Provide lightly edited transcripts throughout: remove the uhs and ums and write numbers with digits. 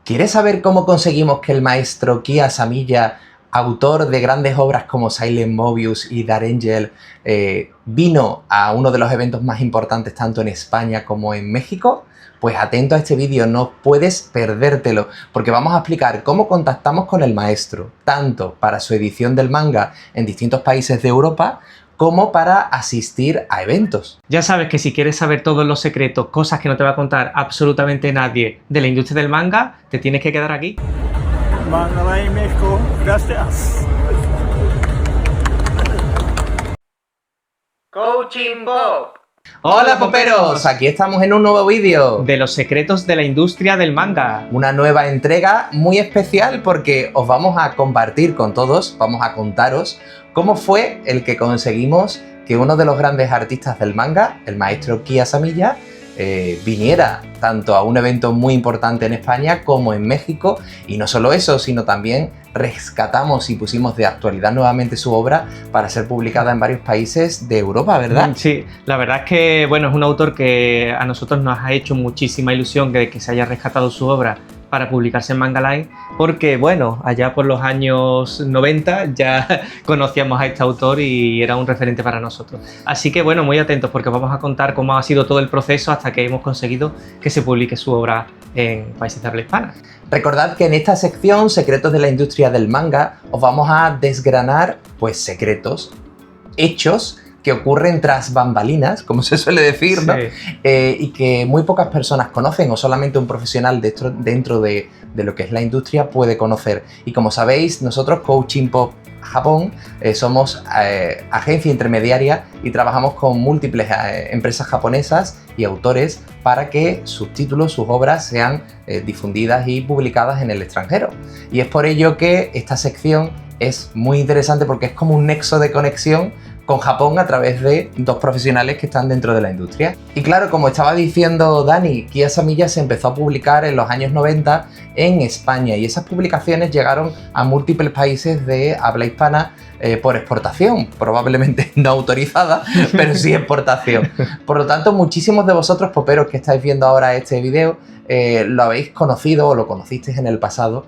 ¿Quieres saber cómo conseguimos que el maestro Kiya Asamiya, autor de grandes obras como Silent Mobius y Dark Angel, vino a uno de los eventos más importantes tanto en España como en México? Pues atento a este vídeo, no puedes perdértelo, porque vamos a explicar cómo contactamos con el maestro, tanto para su edición del manga en distintos países de Europa, como para asistir a eventos. Ya sabes que si quieres saber todos los secretos, cosas que no te va a contar absolutamente nadie de la industria del manga, te tienes que quedar aquí. Manga Line México, gracias. Coaching Bob. ¡Hola poperos! Aquí estamos en un nuevo vídeo De los secretos de la industria del manga. Una nueva entrega muy especial porque os vamos a compartir con todos, vamos a contaros cómo fue el que conseguimos que uno de los grandes artistas del manga, el maestro Kiya Asamiya, viniera tanto a un evento muy importante en España como en México. Y no solo eso, sino también rescatamos y pusimos de actualidad nuevamente su obra para ser publicada en varios países de Europa, ¿verdad? Sí, la verdad es que bueno, es un autor que a nosotros nos ha hecho muchísima ilusión que se haya rescatado su obra para publicarse en Manga Line, porque bueno, allá por los años 90 ya conocíamos a este autor y era un referente para nosotros. Así que bueno, muy atentos porque vamos a contar cómo ha sido todo el proceso hasta que hemos conseguido que se publique su obra en países de habla hispana. Recordad que en esta sección, Secretos de la Industria del Manga, os vamos a desgranar pues secretos, hechos que ocurren tras bambalinas, como se suele decir, ¿no? Sí. Y que muy pocas personas conocen o solamente un profesional dentro de lo que es la industria puede conocer. Y como sabéis, nosotros, Coaching Pop Japón, somos agencia intermediaria y trabajamos con múltiples empresas japonesas y autores para que sus títulos, sus obras sean difundidas y publicadas en el extranjero. Y es por ello que esta sección es muy interesante porque es como un nexo de conexión con Japón a través de dos profesionales que están dentro de la industria. Y claro, como estaba diciendo Dani, Kiya Asamiya se empezó a publicar en los años 90 en España y esas publicaciones llegaron a múltiples países de habla hispana por exportación, probablemente no autorizada, pero sí exportación. Por lo tanto, muchísimos de vosotros, poperos que estáis viendo ahora este video, lo habéis conocido o lo conocisteis en el pasado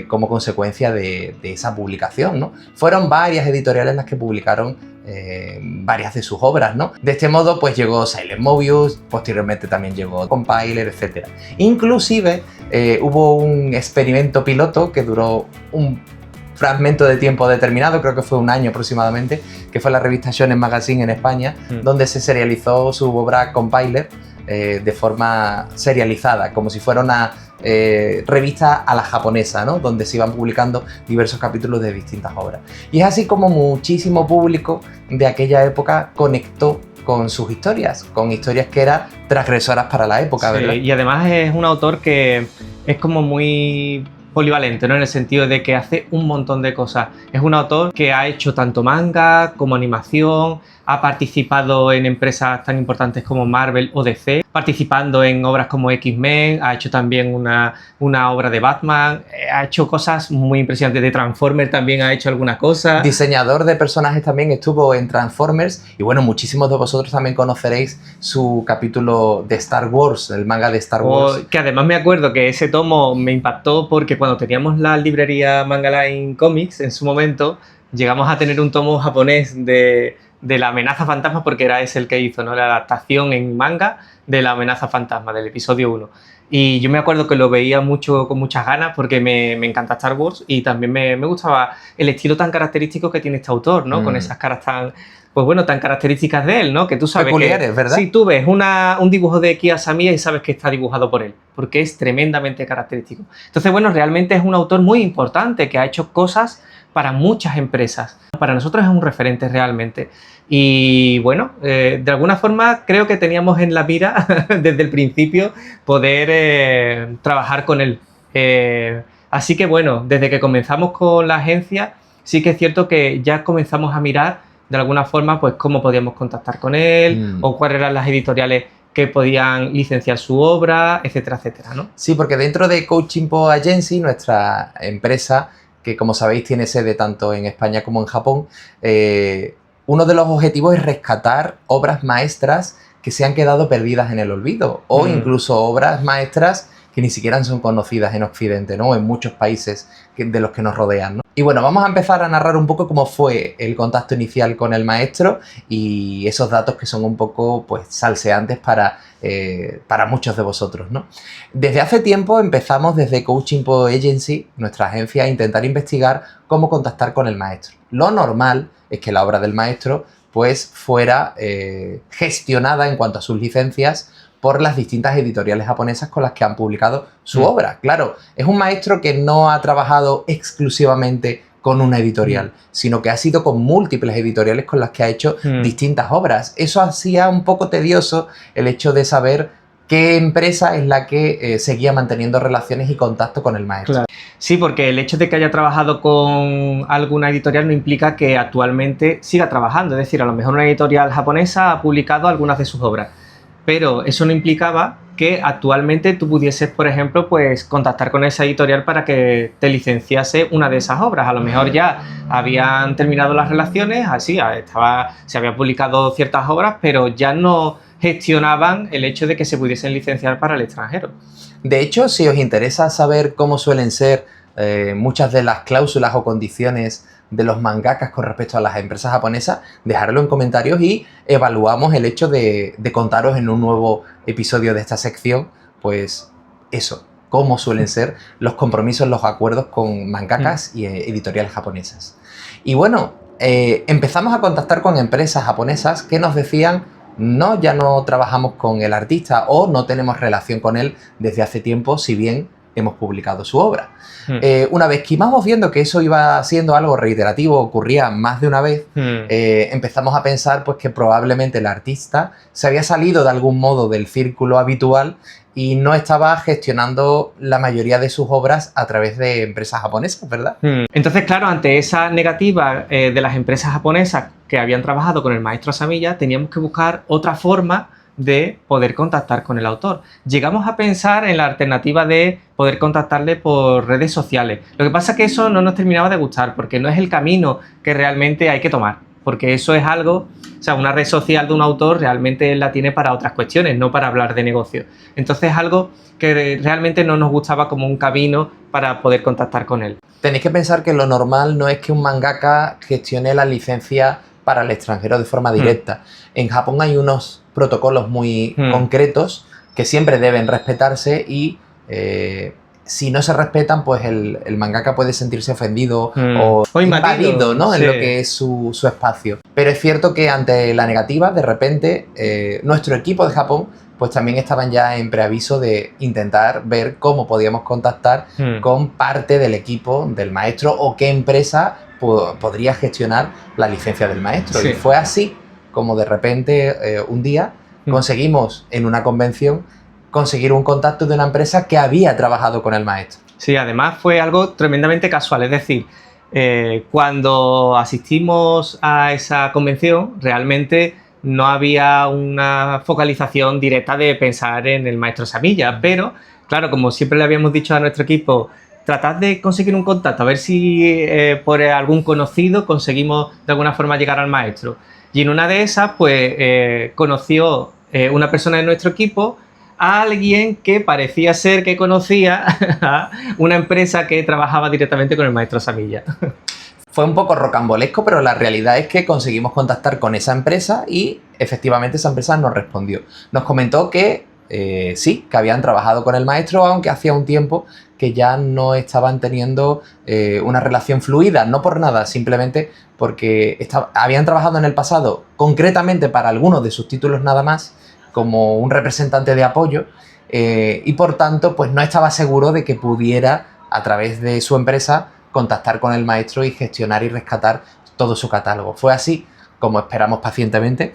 como consecuencia de esa publicación, ¿no? Fueron varias editoriales las que publicaron varias de sus obras, ¿no? De este modo, pues llegó Silent Mobius, posteriormente también llegó Compiler, etc. Inclusive hubo un experimento piloto que duró un fragmento de tiempo determinado, creo que fue un año aproximadamente, que fue la revista Shonen Magazine en España, donde se serializó su obra Compiler de forma serializada, como si fuera una revista a la japonesa, ¿no? Donde se iban publicando diversos capítulos de distintas obras. Y es así como muchísimo público de aquella época conectó con sus historias, con historias que eran transgresoras para la época, sí, ¿verdad? Y además es un autor que es como muy polivalente, ¿no? En el sentido de que hace un montón de cosas. Es un autor que ha hecho tanto manga como animación, ha participado en empresas tan importantes como Marvel o DC, participando en obras como X-Men, ha hecho también una obra de Batman, ha hecho cosas muy impresionantes. De Transformers también ha hecho alguna cosa. Diseñador de personajes también estuvo en Transformers y bueno, muchísimos de vosotros también conoceréis su capítulo de Star Wars, el manga de Star Wars. Que además me acuerdo que ese tomo me impactó porque cuando teníamos la librería Manga Line Comics en su momento, llegamos a tener un tomo japonés de la amenaza fantasma, porque era ese el que hizo, ¿no? La adaptación en manga de la amenaza fantasma, del episodio 1. Y yo me acuerdo que lo veía mucho, con muchas ganas, porque me encanta Star Wars y también me gustaba el estilo tan característico que tiene este autor, ¿no? Con esas caras tan, pues bueno, tan características de él, ¿no? Que tú sabes peculiares, que, ¿verdad? Sí, tú ves un dibujo de Kiya Asamiya y sabes que está dibujado por él, porque es tremendamente característico. Entonces, bueno, realmente es un autor muy importante que ha hecho cosas para muchas empresas. Para nosotros es un referente realmente. Y bueno, de alguna forma creo que teníamos en la mira desde el principio poder trabajar con él. Así que bueno, desde que comenzamos con la agencia, sí que es cierto que ya comenzamos a mirar de alguna forma pues cómo podíamos contactar con él o cuáles eran las editoriales que podían licenciar su obra, etcétera, etcétera, ¿no? Sí, porque dentro de Coaching Pop Agency, nuestra empresa, que como sabéis tiene sede tanto en España como en Japón, uno de los objetivos es rescatar obras maestras que se han quedado perdidas en el olvido o incluso obras maestras que ni siquiera son conocidas en Occidente, ¿no? En muchos países de los que nos rodean, ¿no? Y bueno, vamos a empezar a narrar un poco cómo fue el contacto inicial con el maestro y esos datos que son un poco, pues, salseantes para muchos de vosotros, ¿no? Desde hace tiempo empezamos desde Coaching Po Agency, nuestra agencia, a intentar investigar cómo contactar con el maestro. Lo normal es que la obra del maestro, pues, fuera gestionada en cuanto a sus licencias por las distintas editoriales japonesas con las que han publicado su obra. Claro, es un maestro que no ha trabajado exclusivamente con una editorial, sino que ha sido con múltiples editoriales con las que ha hecho distintas obras. Eso hacía un poco tedioso el hecho de saber qué empresa es la que seguía manteniendo relaciones y contacto con el maestro. Claro. Sí, porque el hecho de que haya trabajado con alguna editorial no implica que actualmente siga trabajando. Es decir, a lo mejor una editorial japonesa ha publicado algunas de sus obras, pero eso no implicaba que actualmente tú pudieses, por ejemplo, pues contactar con esa editorial para que te licenciase una de esas obras. A lo mejor ya habían terminado las relaciones, así se habían publicado ciertas obras, pero ya no gestionaban el hecho de que se pudiesen licenciar para el extranjero. De hecho, si os interesa saber cómo suelen ser muchas de las cláusulas o condiciones de los mangakas con respecto a las empresas japonesas, dejadlo en comentarios y evaluamos el hecho de contaros en un nuevo episodio de esta sección, pues eso, cómo suelen ser los compromisos, los acuerdos con mangakas y editoriales japonesas. Y bueno, empezamos a contactar con empresas japonesas que nos decían: no, ya no trabajamos con el artista o no tenemos relación con él desde hace tiempo, si bien hemos publicado su obra. Una vez que íbamos viendo que eso iba siendo algo reiterativo, ocurría más de una vez, empezamos a pensar, pues, que probablemente el artista se había salido de algún modo del círculo habitual y no estaba gestionando la mayoría de sus obras a través de empresas japonesas, ¿verdad? Entonces, claro, ante esa negativa de las empresas japonesas que habían trabajado con el maestro Asamiya, teníamos que buscar otra forma de poder contactar con el autor. Llegamos a pensar en la alternativa de poder contactarle por redes sociales. Lo que pasa es que eso no nos terminaba de gustar, porque no es el camino que realmente hay que tomar, porque eso es algo, o sea, una red social de un autor realmente la tiene para otras cuestiones, no para hablar de negocio. Entonces es algo que realmente no nos gustaba como un camino para poder contactar con él. Tenéis que pensar que lo normal no es que un mangaka gestione la licencia para el extranjero de forma directa. En Japón hay unos protocolos muy concretos que siempre deben respetarse y si no se respetan, pues el mangaka puede sentirse ofendido o invadido, ¿no? En lo que es su espacio. Pero es cierto que ante la negativa, de repente, nuestro equipo de Japón pues también estaban ya en preaviso de intentar ver cómo podíamos contactar con parte del equipo del maestro o qué empresa podría gestionar la licencia del maestro. Sí. Y fue así como de repente un día conseguimos en una convención conseguir un contacto de una empresa que había trabajado con el maestro. Sí, además fue algo tremendamente casual, es decir, cuando asistimos a esa convención realmente no había una focalización directa de pensar en el maestro Asamiya, pero claro, como siempre le habíamos dicho a nuestro equipo, tratad de conseguir un contacto, a ver si por algún conocido conseguimos de alguna forma llegar al maestro. Y en una de esas, pues, conoció una persona de nuestro equipo a alguien que parecía ser que conocía a una empresa que trabajaba directamente con el maestro Asamiya. Fue un poco rocambolesco, pero la realidad es que conseguimos contactar con esa empresa y efectivamente esa empresa nos respondió. Nos comentó que sí, que habían trabajado con el maestro, aunque hacía un tiempo que ya no estaban teniendo una relación fluida, no por nada, simplemente porque habían trabajado en el pasado concretamente para algunos de sus títulos nada más, como un representante de apoyo, y por tanto pues no estaba seguro de que pudiera a través de su empresa contactar con el maestro y gestionar y rescatar todo su catálogo. Fue así como esperamos pacientemente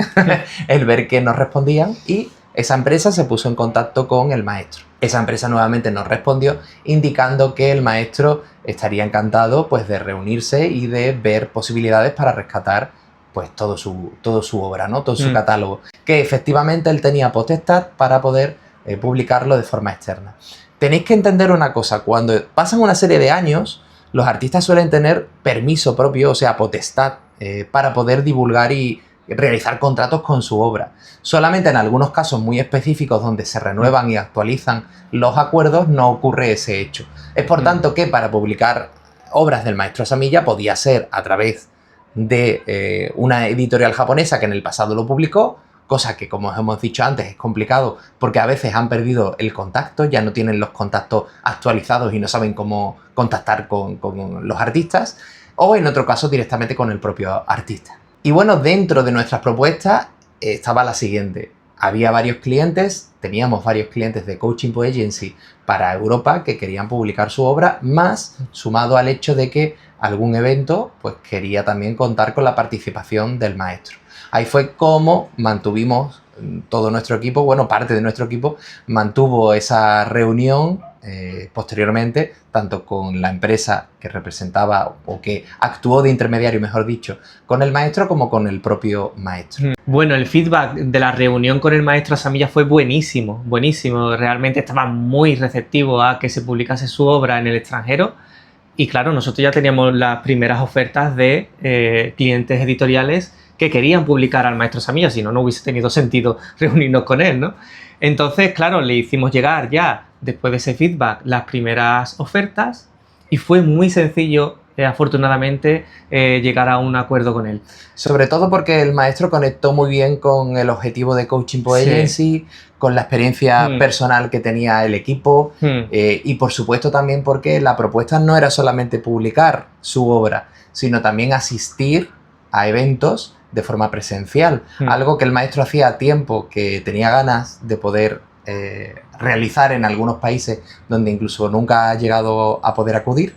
el ver que nos respondían y esa empresa se puso en contacto con el maestro. Esa empresa nuevamente nos respondió indicando que el maestro estaría encantado pues de reunirse y de ver posibilidades para rescatar pues todo su obra, ¿no? Todo su catálogo, que efectivamente él tenía potestad para poder publicarlo de forma externa. Tenéis que entender una cosa, cuando pasan una serie de años, los artistas suelen tener permiso propio, o sea, potestad, para poder divulgar y realizar contratos con su obra. Solamente en algunos casos muy específicos donde se renuevan y actualizan los acuerdos no ocurre ese hecho. Es por tanto que para publicar obras del maestro Asamiya podía ser a través de una editorial japonesa que en el pasado lo publicó, cosa que, como os hemos dicho antes, es complicado porque a veces han perdido el contacto, ya no tienen los contactos actualizados y no saben cómo contactar con los artistas, o en otro caso directamente con el propio artista. Y bueno, dentro de nuestras propuestas estaba la siguiente. Había varios clientes, teníamos varios clientes de Coaching Po Agency para Europa que querían publicar su obra, más sumado al hecho de que algún evento pues quería también contar con la participación del maestro. Ahí fue como mantuvimos todo nuestro equipo, bueno, parte de nuestro equipo mantuvo esa reunión posteriormente, tanto con la empresa que representaba o que actuó de intermediario, mejor dicho, con el maestro como con el propio maestro. Bueno, el feedback de la reunión con el maestro Asamiya fue buenísimo, buenísimo. Realmente estaba muy receptivo a que se publicase su obra en el extranjero. Y claro, nosotros ya teníamos las primeras ofertas de clientes editoriales que querían publicar al maestro Asamiya, si no, no hubiese tenido sentido reunirnos con él, ¿no? Entonces, claro, le hicimos llegar ya, después de ese feedback, las primeras ofertas y fue muy sencillo, afortunadamente, llegar a un acuerdo con él. Sobre todo porque el maestro conectó muy bien con el objetivo de Coaching Po Agency, con la experiencia personal que tenía el equipo y por supuesto también porque la propuesta no era solamente publicar su obra, sino también asistir a eventos de forma presencial, algo que el maestro hacía tiempo que tenía ganas de poder realizar en algunos países donde incluso nunca ha llegado a poder acudir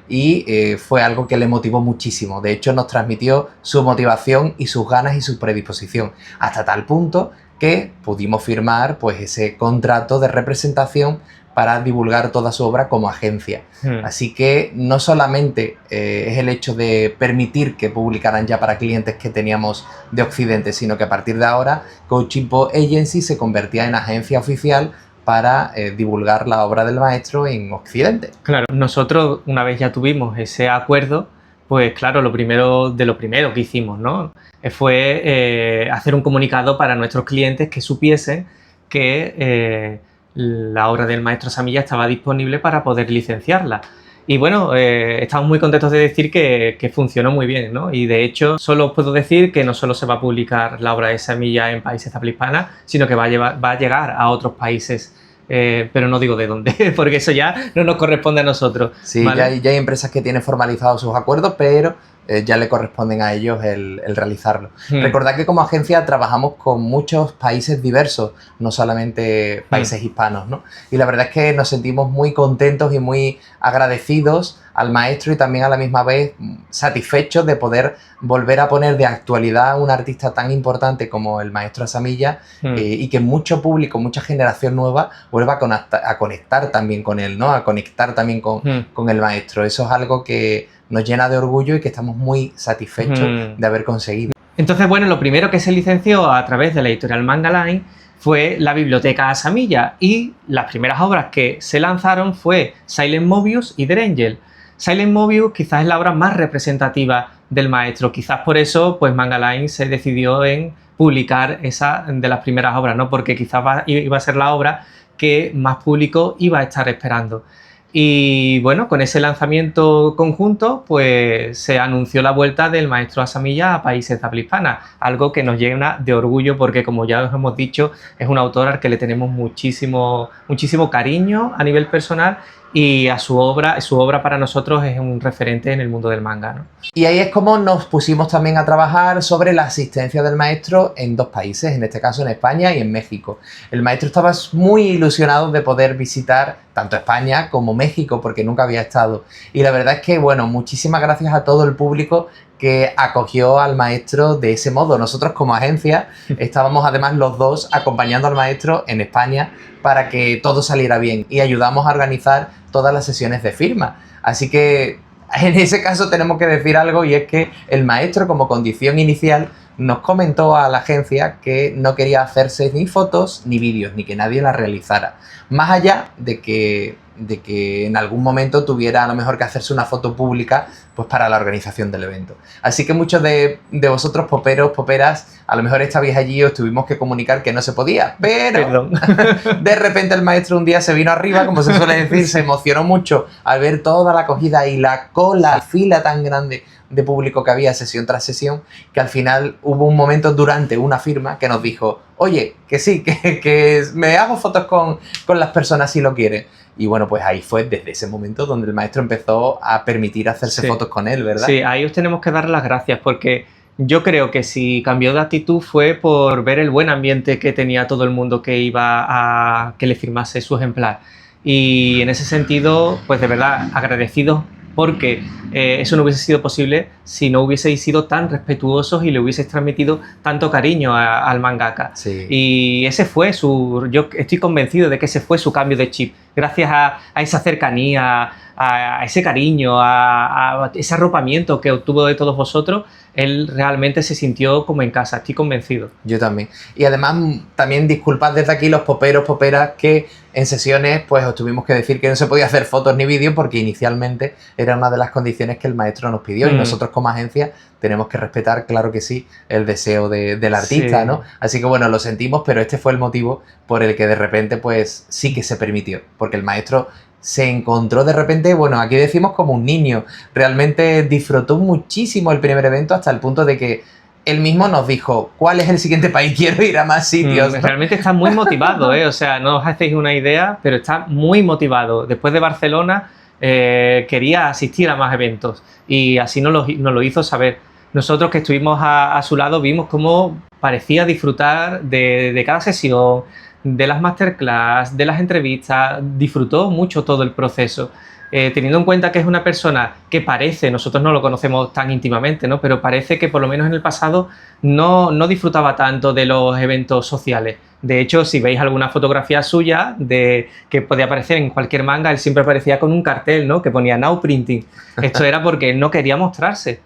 y fue algo que le motivó muchísimo. De hecho, nos transmitió su motivación y sus ganas y su predisposición, hasta tal punto que pudimos firmar pues ese contrato de representación para divulgar toda su obra como agencia. Así que no solamente es el hecho de permitir que publicaran ya para clientes que teníamos de Occidente, sino que a partir de ahora Coaching Po Agency se convertía en agencia oficial para divulgar la obra del maestro en Occidente. Claro, nosotros una vez ya tuvimos ese acuerdo, pues claro, lo primero que hicimos, ¿no? Fue hacer un comunicado para nuestros clientes que supiesen que la obra del maestro Asamiya estaba disponible para poder licenciarla. Y bueno, estamos muy contentos de decir que funcionó muy bien, ¿no? Y de hecho, solo os puedo decir que no solo se va a publicar la obra de Asamiya en países de habla hispana, sino que va a llegar a otros países, pero no digo de dónde, porque eso ya no nos corresponde a nosotros. Sí, ¿vale? ya hay empresas que tienen formalizados sus acuerdos, pero ya le corresponden a ellos el realizarlo. Recordad que como agencia trabajamos con muchos países diversos, no solamente países hispanos, ¿no? Y la verdad es que nos sentimos muy contentos y muy agradecidos al maestro y también a la misma vez satisfechos de poder volver a poner de actualidad a un artista tan importante como el maestro Asamiya y que mucho público, mucha generación nueva vuelva a conectar también con él, ¿no? A conectar también con el maestro. Eso es algo que nos llena de orgullo y que estamos muy satisfechos de haber conseguido. Entonces, bueno, lo primero que se licenció a través de la editorial Manga Line fue la biblioteca Asamiya y las primeras obras que se lanzaron fue Silent Mobius y The Angel. Silent Mobius quizás es la obra más representativa del maestro, quizás por eso pues Manga Line se decidió en publicar esa de las primeras obras, ¿no? Porque quizás iba a ser la obra que más público iba a estar esperando. Y bueno, con ese lanzamiento conjunto, pues se anunció la vuelta del maestro Asamiya a países de habla hispana, algo que nos llena de orgullo porque, como ya os hemos dicho, es un autor al que le tenemos muchísimo cariño a nivel personal y a su obra para nosotros es un referente en el mundo del manga, ¿no? Y ahí es como nos pusimos también a trabajar sobre la asistencia del maestro en dos países, en este caso en España y en México. El maestro estaba muy ilusionado de poder visitar tanto España como México porque nunca había estado. Y la verdad es que, bueno, muchísimas gracias a todo el público que acogió al maestro de ese modo. Nosotros como agencia estábamos además los dos acompañando al maestro en España para que todo saliera bien y ayudamos a organizar todas las sesiones de firma. Así que en ese caso tenemos que decir algo y es que el maestro como condición inicial nos comentó a la agencia que no quería hacerse ni fotos ni vídeos, ni que nadie las realizara. Más allá de que de que en algún momento tuviera a lo mejor que hacerse una foto pública pues para la organización del evento. Así que muchos de vosotros, poperos, poperas, a lo mejor estabais allí y os tuvimos que comunicar que no se podía, pero de repente el maestro un día se vino arriba, como se suele decir, se emocionó mucho al ver toda la acogida y la cola, la fila tan grande de público que había sesión tras sesión, que al final hubo un momento durante una firma que nos dijo, oye, que sí, que me hago fotos con las personas si lo quieren. Y bueno, pues ahí fue desde ese momento donde el maestro empezó a permitir hacerse fotos con él, ¿verdad? Sí, ahí os tenemos que dar las gracias porque yo creo que si cambió de actitud fue por ver el buen ambiente que tenía todo el mundo que iba a que le firmase su ejemplar. Y en ese sentido, pues de verdad, agradecidos porque eso no hubiese sido posible si no hubieseis sido tan respetuosos y le hubieseis transmitido tanto cariño al mangaka. Sí. Y ese fue yo estoy convencido de que ese fue su cambio de chip. Gracias a esa cercanía, a ese cariño, a ese arropamiento que obtuvo de todos vosotros, él realmente se sintió como en casa, estoy convencido. Yo también. Y además, también disculpad desde aquí los poperos, poperas, que en sesiones pues os tuvimos que decir que no se podía hacer fotos ni vídeos porque inicialmente era una de las condiciones que el maestro nos pidió y nosotros como agencia tenemos que respetar, claro que sí, el deseo del artista, ¿no? Así que bueno, lo sentimos, pero este fue el motivo por el que de repente pues sí que se permitió, porque el maestro se encontró de repente, bueno, aquí decimos como un niño, realmente disfrutó muchísimo el primer evento hasta el punto de que él mismo nos dijo, ¿cuál es el siguiente país? Quiero ir a más sitios. Realmente está muy motivado, ¿eh? O sea, no os hacéis una idea, pero está muy motivado. Después de Barcelona quería asistir a más eventos y así nos lo hizo saber. Nosotros que estuvimos a su lado vimos cómo parecía disfrutar de cada sesión, de las masterclass, de las entrevistas, disfrutó mucho todo el proceso. Teniendo en cuenta que es una persona que parece, nosotros no lo conocemos tan íntimamente, ¿no? Pero parece que por lo menos en el pasado no disfrutaba tanto de los eventos sociales. De hecho, si veis alguna fotografía suya que podía aparecer en cualquier manga, él siempre aparecía con un cartel, ¿no? Que ponía Now Printing. Esto era porque él no quería mostrarse.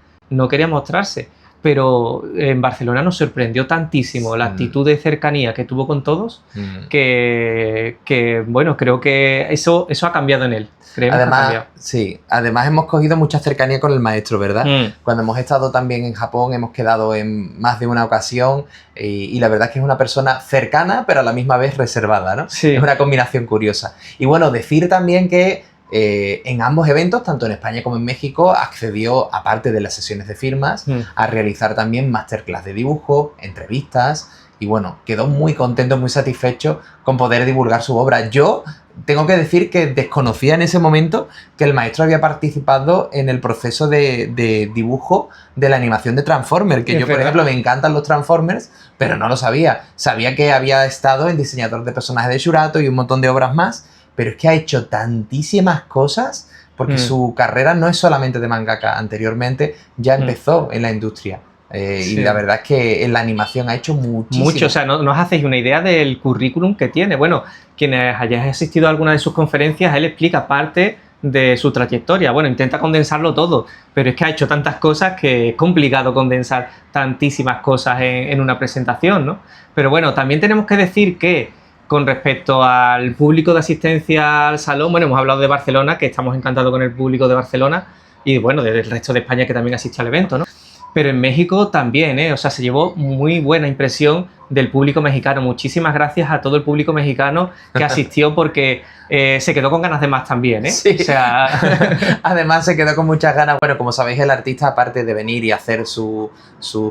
Pero en Barcelona nos sorprendió tantísimo la actitud de cercanía que tuvo con todos que bueno, creo que eso ha cambiado en él. Además, sí, además hemos cogido mucha cercanía con el maestro, ¿verdad? Cuando hemos estado también en Japón hemos quedado en más de una ocasión y la verdad es que es una persona cercana pero a la misma vez reservada, ¿no? Sí. Es una combinación curiosa. Y bueno, decir también que en ambos eventos, tanto en España como en México, accedió, aparte de las sesiones de firmas, a realizar también masterclass de dibujo, entrevistas, y bueno, quedó muy contento, muy satisfecho con poder divulgar su obra. Yo tengo que decir que desconocía en ese momento que el maestro había participado en el proceso de dibujo de la animación de Transformers, que yo, por ejemplo, me encantan los Transformers, pero no lo sabía. Sabía que había estado en diseñador de personajes de Shurato y un montón de obras más, pero es que ha hecho tantísimas cosas porque su carrera no es solamente de mangaka. Anteriormente ya empezó en la industria. Y la verdad es que en la animación ha hecho muchísimo. Mucho, o sea, no os hacéis una idea del currículum que tiene. Bueno, quienes hayáis asistido a alguna de sus conferencias, él explica parte de su trayectoria. Bueno, intenta condensarlo todo, pero es que ha hecho tantas cosas que es complicado condensar tantísimas cosas en una presentación, ¿no? Pero bueno, también tenemos que decir que con respecto al público de asistencia al salón, bueno, hemos hablado de Barcelona, que estamos encantados con el público de Barcelona y bueno, del resto de España que también asiste al evento, ¿no? Pero en México también, o sea, se llevó muy buena impresión del público mexicano. Muchísimas gracias a todo el público mexicano que asistió porque se quedó con ganas de más también, Sí. O sea... Además se quedó con muchas ganas. Bueno, como sabéis, el artista, aparte de venir y hacer sus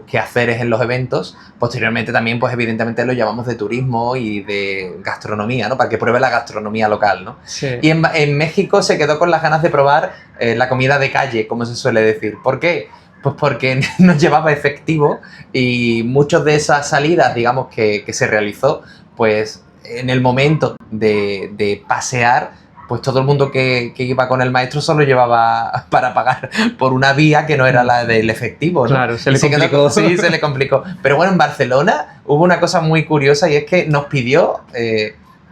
quehaceres en los eventos, posteriormente también, pues evidentemente lo llamamos de turismo y de gastronomía, ¿no? Para que pruebe la gastronomía local, ¿no? Sí. Y en México se quedó con las ganas de probar la comida de calle, como se suele decir. ¿Por qué? Pues porque nos llevaba efectivo y muchas de esas salidas, digamos, que se realizó, pues en el momento de pasear, pues todo el mundo que iba con el maestro solo llevaba para pagar por una vía que no era la del efectivo, ¿no? Claro, se le complicó. Sí, se le complicó. Pero bueno, en Barcelona hubo una cosa muy curiosa y es que nos pidió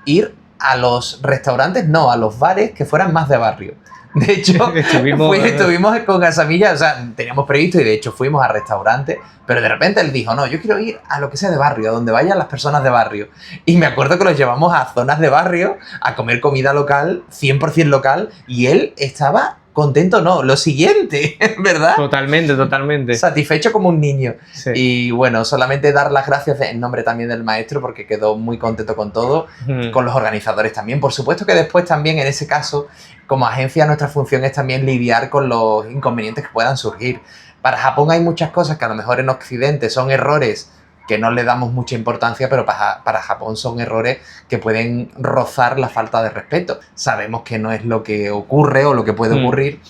ir a los restaurantes, no, a los bares que fueran más de barrio. De hecho, estuvimos con Asamilla, o sea, teníamos previsto y de hecho fuimos a restaurantes, pero de repente él dijo, no, yo quiero ir a lo que sea de barrio, a donde vayan las personas de barrio. Y me acuerdo que los llevamos a zonas de barrio a comer comida local, 100% local, y él estaba contento, no, lo siguiente, ¿verdad? Totalmente, totalmente. Satisfecho como un niño. Sí. Y bueno, solamente dar las gracias en nombre también del maestro porque quedó muy contento con todo, con los organizadores también. Por supuesto que después también en ese caso, como agencia, nuestra función es también lidiar con los inconvenientes que puedan surgir. Para Japón hay muchas cosas que a lo mejor en Occidente son errores que no le damos mucha importancia, pero para Japón son errores que pueden rozar la falta de respeto. Sabemos que no es lo que ocurre o lo que puede ocurrir,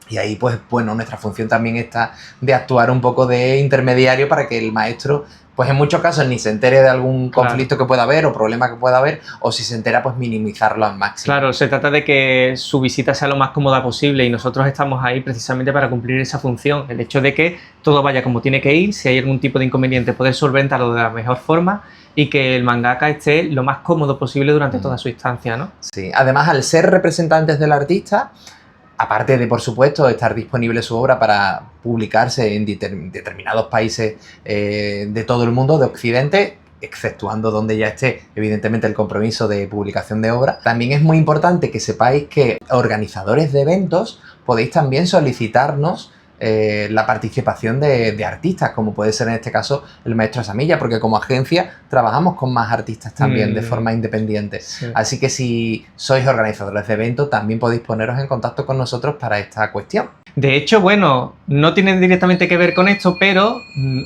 y ahí pues bueno, nuestra función también está de actuar un poco de intermediario para que el maestro pues en muchos casos ni se entere de algún conflicto que pueda haber o problema que pueda haber, o si se entera pues minimizarlo al máximo. Claro, se trata de que su visita sea lo más cómoda posible y nosotros estamos ahí precisamente para cumplir esa función, el hecho de que todo vaya como tiene que ir, si hay algún tipo de inconveniente poder solventarlo de la mejor forma y que el mangaka esté lo más cómodo posible durante toda su estancia, ¿no? Sí, además al ser representantes del artista, aparte de, por supuesto, estar disponible su obra para publicarse en determinados países de todo el mundo, de Occidente, exceptuando donde ya esté, evidentemente, el compromiso de publicación de obra, también es muy importante que sepáis que organizadores de eventos podéis también solicitarnos la participación de artistas, como puede ser en este caso el maestro Asamilla, porque como agencia trabajamos con más artistas también de forma independiente. Sí. Así que si sois organizadores de eventos, también podéis poneros en contacto con nosotros para esta cuestión. De hecho, bueno, no tiene directamente que ver con esto, pero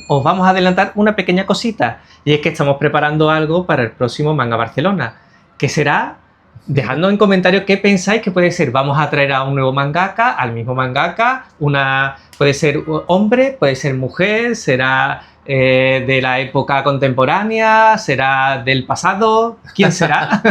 os vamos a adelantar una pequeña cosita, y es que estamos preparando algo para el próximo Manga Barcelona, que será... Dejadnos en comentarios qué pensáis que puede ser. Vamos a traer a un nuevo mangaka, al mismo mangaka, puede ser hombre, puede ser mujer, será de la época contemporánea, será del pasado, ¿quién será?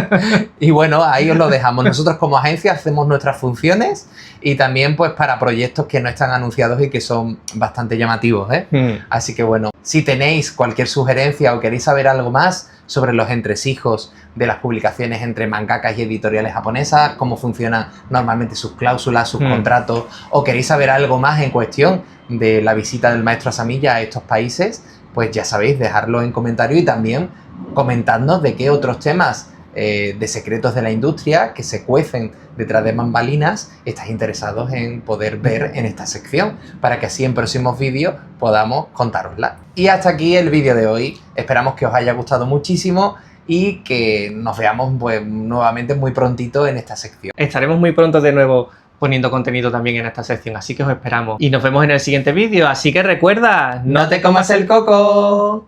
Y bueno, ahí os lo dejamos. Nosotros como agencia hacemos nuestras funciones y también pues para proyectos que no están anunciados y que son bastante llamativos, ¿eh? Así que bueno, si tenéis cualquier sugerencia o queréis saber algo más sobre los entresijos de las publicaciones entre mangakas y editoriales japonesas, cómo funcionan normalmente sus cláusulas, sus contratos, o queréis saber algo más en cuestión de la visita del maestro Asamilla a estos países, pues ya sabéis, dejadlo en comentarios y también comentadnos de qué otros temas de secretos de la industria que se cuecen detrás de bambalinas estáis interesados en poder ver en esta sección, para que así en próximos vídeos podamos contárosla. Y hasta aquí el vídeo de hoy. Esperamos que os haya gustado muchísimo y que nos veamos pues nuevamente muy prontito en esta sección. Estaremos muy pronto de nuevo poniendo contenido también en esta sección, así que os esperamos. Y nos vemos en el siguiente vídeo, así que recuerda, ¡no te comas el coco!